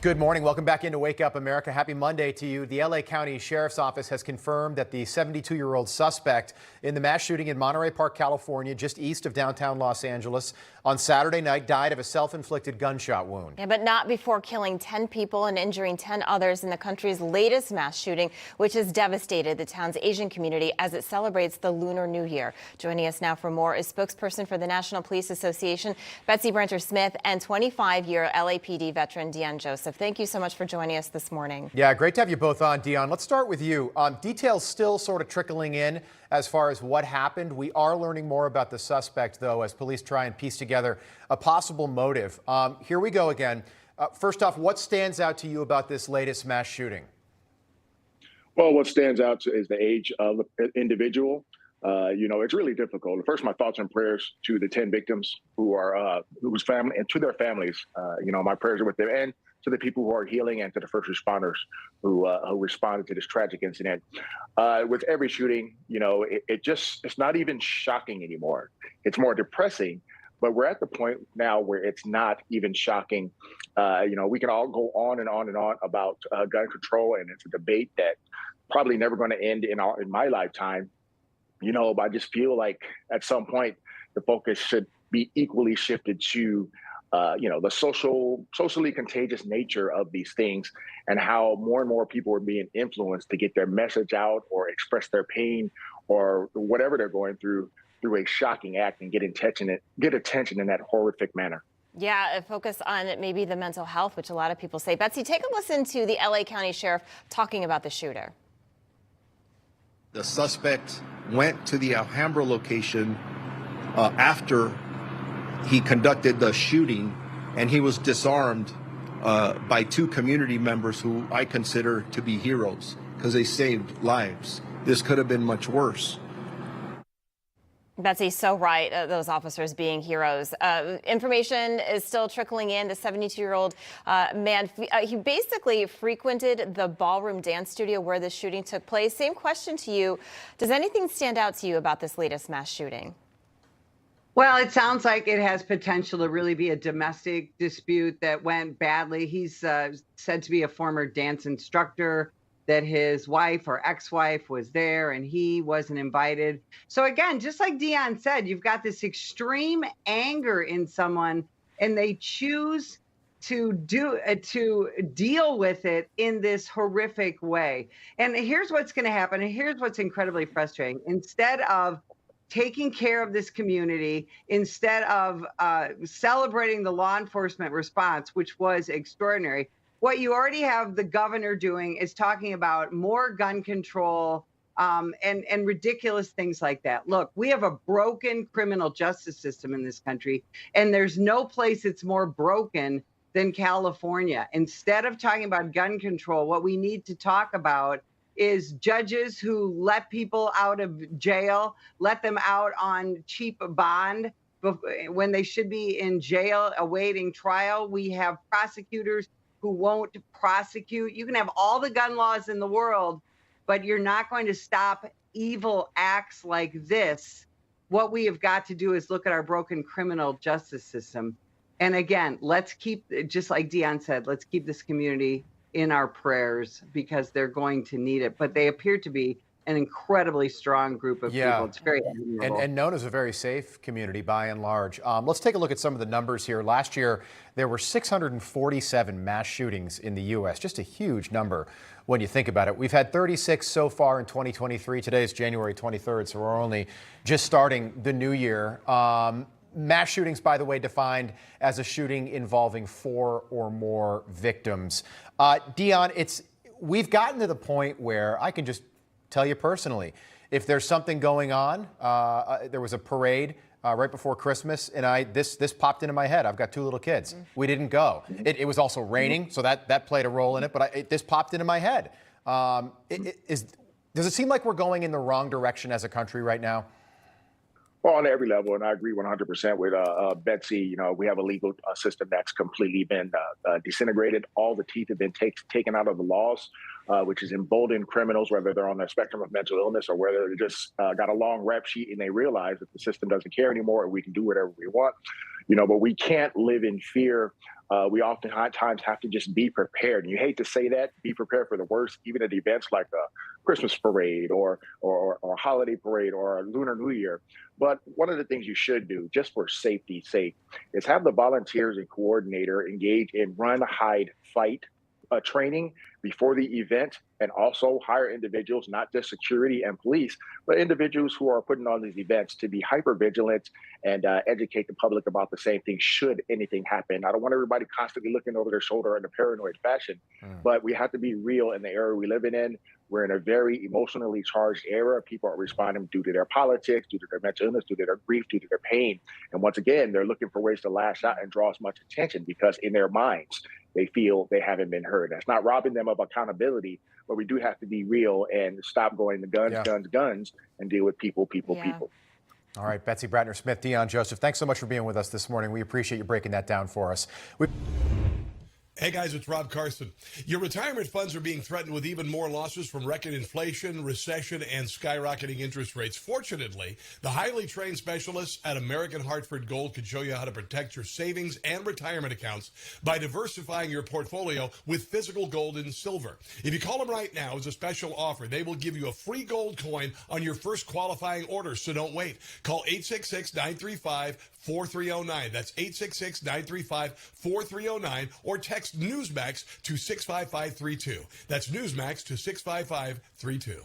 Good morning. Welcome back into Wake Up America. Happy Monday to you. The LA County Sheriff's Office has confirmed that the 72-year-old suspect in the mass shooting in Monterey Park, California, just east of downtown Los Angeles, on Saturday night died of a self-inflicted gunshot wound. Yeah, but not before killing 10 people and injuring 10 others in the country's latest mass shooting, which has devastated the town's Asian community as it celebrates the Lunar New Year. Joining us now for more is spokesperson for the National Police Association, Betsy Brantner Smith, and 25-year LAPD veteran Deon Joseph. Thank you so much for joining us this morning. Yeah, great to have you both on, Deon. Let's start with you. Details still sort of trickling in as far as what happened. We are learning more about the suspect, though, as police try and piece together a possible motive. Here we go again. First off, what stands out to you about this latest mass shooting? Well, what stands out is the age of the individual. It's really difficult. First, my thoughts and prayers to the 10 victims whose family and to their families. My prayers are with them, and to the people who are healing, and to the first responders who responded to this tragic incident. With every shooting, it's not even shocking anymore. It's more depressing. But we're at the point now where it's not even shocking. We can all go on and on and on about gun control, and it's a debate that probably never going to end in my lifetime. But I just feel like at some point the focus should be equally shifted to, the socially contagious nature of these things, and how more and more people are being influenced to get their message out or express their pain or whatever they're going through a shocking act, and get attention in that horrific manner. Yeah, a focus on maybe the mental health, which a lot of people say. Betsy, take a listen to the LA County Sheriff talking about the shooter. The suspect went to the Alhambra location after he conducted the shooting, and he was disarmed by two community members who I consider to be heroes because they saved lives. This could have been much worse. Betsy, so right, those officers being heroes. Information is still trickling in. The 72-year-old man, he basically frequented the ballroom dance studio where the shooting took place. Same question to you. Does anything stand out to you about this latest mass shooting? Well, it sounds like it has potential to really be a domestic dispute that went badly. He's said to be a former dance instructor, that his wife or ex-wife was there and he wasn't invited. So again, just like Deon said, you've got this extreme anger in someone, and they choose to deal with it in this horrific way. And here's what's going to happen. And here's what's incredibly frustrating. Instead of taking care of this community, instead of celebrating the law enforcement response, which was extraordinary, what you already have the governor doing is talking about more gun control and ridiculous things like that. Look, we have a broken criminal justice system in this country, and there's no place it's more broken than California. Instead of talking about gun control, what we need to talk about is judges who let people out of jail, let them out on cheap bond when they should be in jail awaiting trial. We have prosecutors who won't prosecute. You can have all the gun laws in the world, but you're not going to stop evil acts like this. What we have got to do is look at our broken criminal justice system. And again, let's keep, just like Deon said, let's keep this community in our prayers, because they're going to need it. But they appear to be an incredibly strong group of people. It's very admirable. And known as a very safe community by and large. Let's take a look at some of the numbers here. Last year, there were 647 mass shootings in the U.S., just a huge number when you think about it. We've had 36 so far in 2023. Today is January 23rd, so we're only just starting the new year. Mass shootings, by the way, defined as a shooting involving 4 or more victims. Deon, we've gotten to the point where I can just tell you personally, if there's something going on, there was a parade right before Christmas, and this popped into my head. I've got 2 little kids. We didn't go. It was also raining, so that played a role in it. But this popped into my head. Does it seem like we're going in the wrong direction as a country right now? Well, on every level, and I agree 100% with Betsy. We have a legal system that's completely been disintegrated. All the teeth have been taken out of the laws, which has emboldened criminals, whether they're on the spectrum of mental illness or whether they just got a long rap sheet and they realize that the system doesn't care anymore and we can do whatever we want. But we can't live in fear we oftentimes have to just be prepared. And you hate to say that, be prepared for the worst, even at events like a Christmas parade or a holiday parade or a Lunar New Year. But one of the things you should do, just for safety's sake, is have the volunteers and coordinator engage in run, hide, fight training before the event, and also hire individuals, not just security and police, but individuals who are putting on these events to be hyper vigilant and educate the public about the same thing should anything happen. I don't want everybody constantly looking over their shoulder in a paranoid fashion, but we have to be real in the era we live in. We're in a very emotionally charged era. People are responding due to their politics, due to their mental illness, due to their grief, due to their pain. And once again, they're looking for ways to lash out and draw as much attention because in their minds, they feel they haven't been heard. That's not robbing them of accountability, but we do have to be real and stop going to guns, and deal with people. All right, Betsy, Brantner, Smith, Deon, Joseph, thanks so much for being with us this morning. We appreciate you breaking that down for us. Hey guys, it's Rob Carson. Your retirement funds are being threatened with even more losses from record inflation, recession, and skyrocketing interest rates. Fortunately, the highly trained specialists at American Hartford Gold can show you how to protect your savings and retirement accounts by diversifying your portfolio with physical gold and silver. If you call them right now as a special offer, they will give you a free gold coin on your first qualifying order, so don't wait. Call 866-935-4309. That's 866-935-4309 or text Newsmax to 65532. That's Newsmax to 65532.